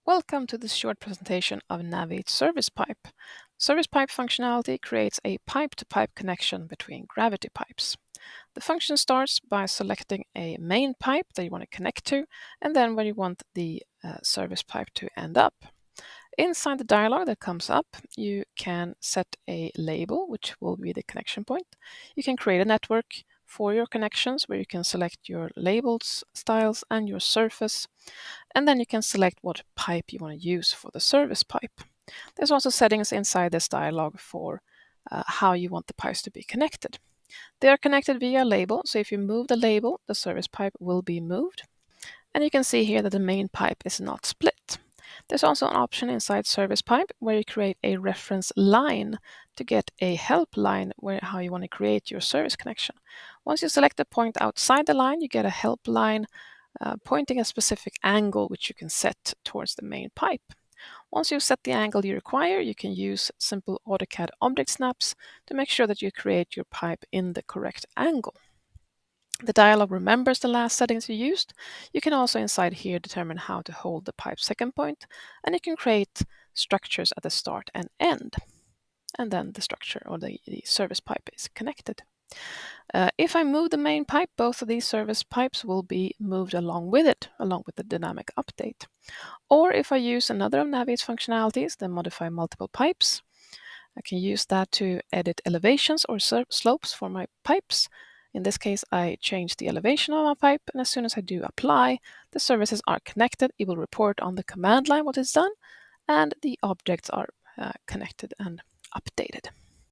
Welcome to this short presentation of Naviate Service Pipe. Service Pipe functionality creates a pipe-to-pipe connection between gravity pipes. The function starts by selecting a main pipe that you want to connect to, and then where you want the service pipe to end up. Inside the dialog that comes up, you can set a label, which will be the connection point. You can create a network for your connections where you can select your labels, styles, and your surface. And then you can select what pipe you want to use for the service pipe. There's also settings inside this dialog for how you want the pipes to be connected. They are connected via label, so if you move the label, the service pipe will be moved. And you can see here that the main pipe is not split. There's also an option inside Service Pipe where you create a reference line to get a help line where how you want to create your service connection. Once you select the point outside the line, you get a help line pointing a specific angle which you can set towards the main pipe. Once you've set the angle you require, you can use simple AutoCAD object snaps to make sure that you create your pipe in the correct angle. The dialog remembers the last settings you used. You can also inside here determine how to hold the pipe second point, and you can create structures at the start and end. And then the structure or the service pipe is connected. If I move the main pipe, both of these service pipes will be moved along with it, along with the dynamic update. Or if I use another of Naviate's functionalities, then modify multiple pipes, I can use that to edit elevations or slopes for my pipes. In this case, I change the elevation of my pipe, and as soon as I do apply, the services are connected. It will report on the command line what is done, and the objects are connected and updated.